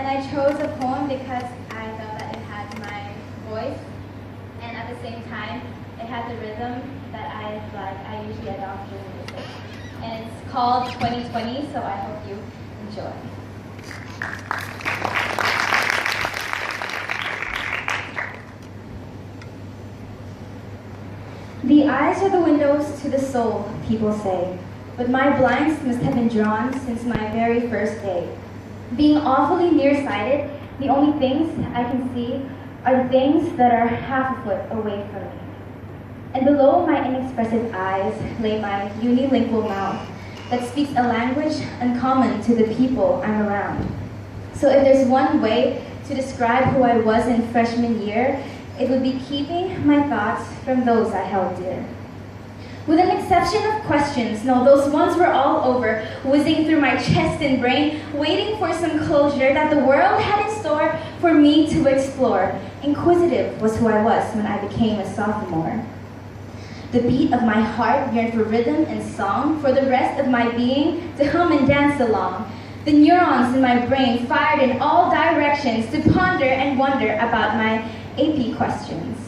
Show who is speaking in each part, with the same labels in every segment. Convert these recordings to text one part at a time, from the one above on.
Speaker 1: And I chose a poem because I felt that it had my voice, and at the same time, it had the rhythm that I usually adopt during music. And it's called 2020, so I hope you enjoy. The eyes are the windows to the soul, people say, but my blinds must have been drawn since my very first day. Being awfully nearsighted, the only things I can see are the things that are half a foot away from me. And below my inexpressive eyes lay my unilingual mouth that speaks a language uncommon to the people I'm around. So if there's one way to describe who I was in freshman year, it would be keeping my thoughts from those I held dear. With an exception of questions, no, those ones were all over, whizzing through my chest and brain, waiting for some closure that the world had in store for me to explore. Inquisitive was who I was when I became a sophomore. The beat of my heart yearned for rhythm and song, for the rest of my being to hum and dance along. The neurons in my brain fired in all directions to ponder and wonder about my AP questions.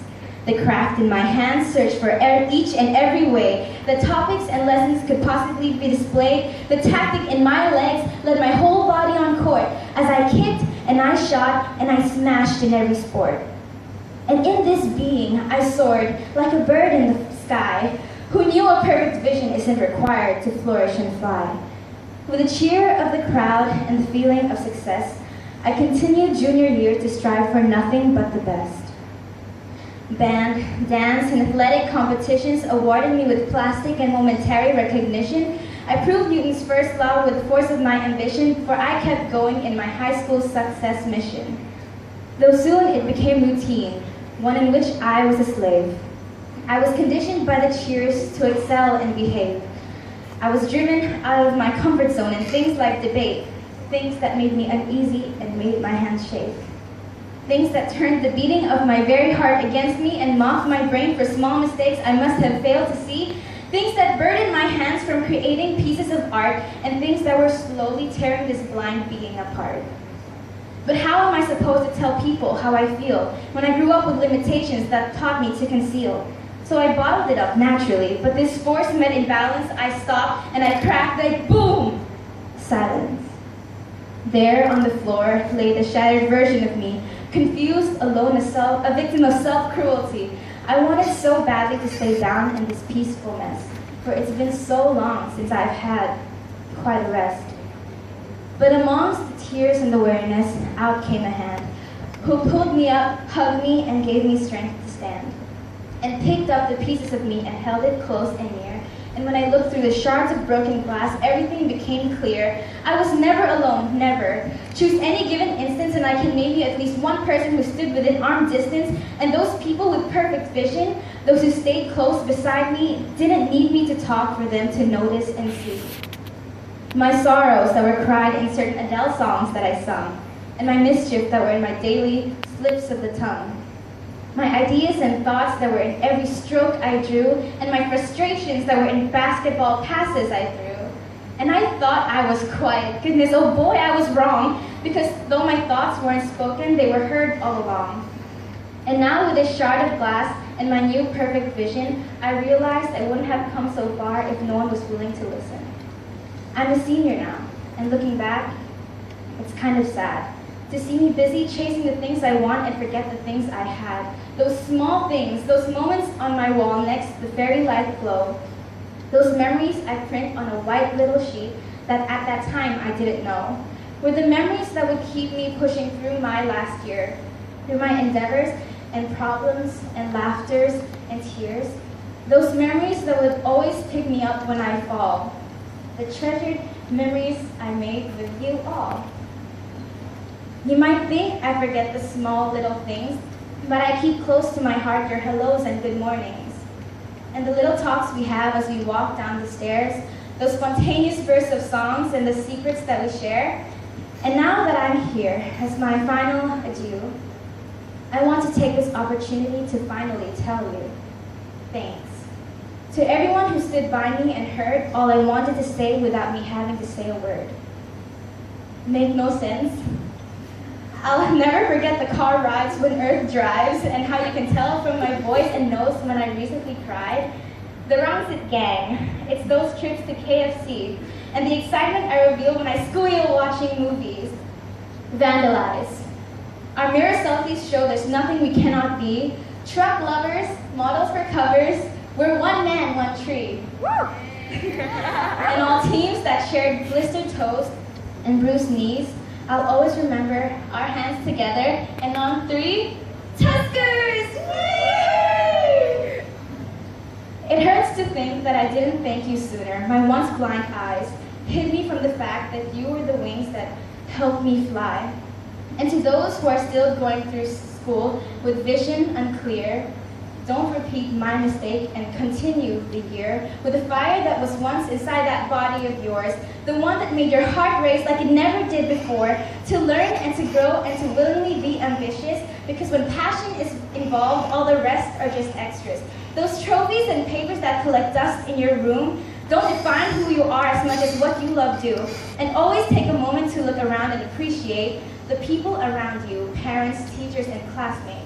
Speaker 1: The craft in my hands searched for each and every way the topics and lessons could possibly be displayed. The tactic in my legs led my whole body on court as I kicked and I shot and I smashed in every sport. And in this being, I soared like a bird in the sky who knew a perfect vision isn't required to flourish and fly. With the cheer of the crowd and the feeling of success, I continued junior year to strive for nothing but the best. Band, dance, and athletic competitions awarded me with plastic and momentary recognition. I proved Newton's first law with the force of my ambition, for I kept going in my high school success mission. Though soon it became routine, one in which I was a slave. I was conditioned by the cheers to excel and behave. I was driven out of my comfort zone in things like debate, things that made me uneasy and made my hands shake. Things that turned the beating of my very heart against me and mocked my brain for small mistakes I must have failed to see. Things that burdened my hands from creating pieces of art, and things that were slowly tearing this blind being apart. But how am I supposed to tell people how I feel when I grew up with limitations that taught me to conceal? So I bottled it up naturally, but this force met imbalance. I stopped and I cracked like boom! Silence. There on the floor lay the shattered version of me, confused, alone, a victim of self-cruelty. I wanted so badly to stay down in this peaceful mess, for it's been so long since I've had quite a rest. But amongst the tears and the weariness, out came a hand, who pulled me up, hugged me, and gave me strength to stand, and picked up the pieces of me and held it close and near. And when I looked through the shards of broken glass, everything became clear. I was never alone, never. Choose any given instance and I can name you at least one person who stood within arm distance, and those people with perfect vision, those who stayed close beside me, didn't need me to talk for them to notice and see. My sorrows that were cried in certain Adele songs that I sung, and my mischief that were in my daily slips of the tongue. My ideas and thoughts that were in every stroke I drew, and my frustrations that were in basketball passes I threw. And I thought I was quiet. Goodness, oh boy, I was wrong, because though my thoughts weren't spoken, they were heard all along. And now with this shard of glass and my new perfect vision, I realized I wouldn't have come so far if no one was willing to listen. I'm a senior now, and looking back, it's kind of sad to see me busy chasing the things I want and forget the things I had. Those small things, those moments on my wall next to the fairy light glow, those memories I print on a white little sheet that at that time I didn't know, were the memories that would keep me pushing through my last year, through my endeavors and problems and laughters and tears, those memories that would always pick me up when I fall, the treasured memories I made with you all. You might think I forget the small little things, but I keep close to my heart your hellos and good mornings, and the little talks we have as we walk down the stairs, those spontaneous bursts of songs and the secrets that we share. And now that I'm here as my final adieu, I want to take this opportunity to finally tell you thanks. To everyone who stood by me and heard all I wanted to say without me having to say a word. Make no sense? I'll never forget the car rides when Earth drives and how you can tell from my voice and nose when I recently cried. The Rancid Gang. It's those trips to KFC and the excitement I reveal when I squeal watching movies. Vandalize. Our mirror selfies show there's nothing we cannot be. Truck lovers, models for covers, we're one man, one tree. And all teams that shared blistered toes and bruised knees, I'll always remember our hands together, and on 3, Tuskers! Yay! It hurts to think that I didn't thank you sooner. My once blind eyes hid me from the fact that you were the wings that helped me fly. And to those who are still going through school with vision unclear, don't repeat my mistake and continue the year with the fire that was once inside that body of yours, the one that made your heart race like it never did before, to learn and to grow and to willingly be ambitious, because when passion is involved, all the rest are just extras. Those trophies and papers that collect dust in your room don't define who you are as much as what you love do. And always take a moment to look around and appreciate the people around you, parents, teachers, and classmates.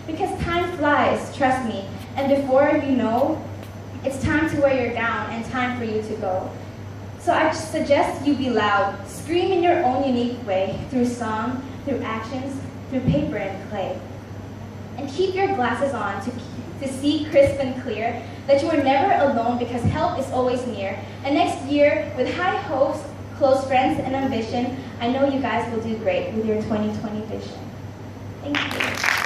Speaker 1: Because time flies, trust me, and before you know, it's time to wear your gown and time for you to go. So I suggest you be loud, scream in your own unique way, through song, through actions, through paper and clay. And keep your glasses on to see crisp and clear that you are never alone because help is always near. And next year, with high hopes, close friends, and ambition, I know you guys will do great with your 2020 vision. Thank you.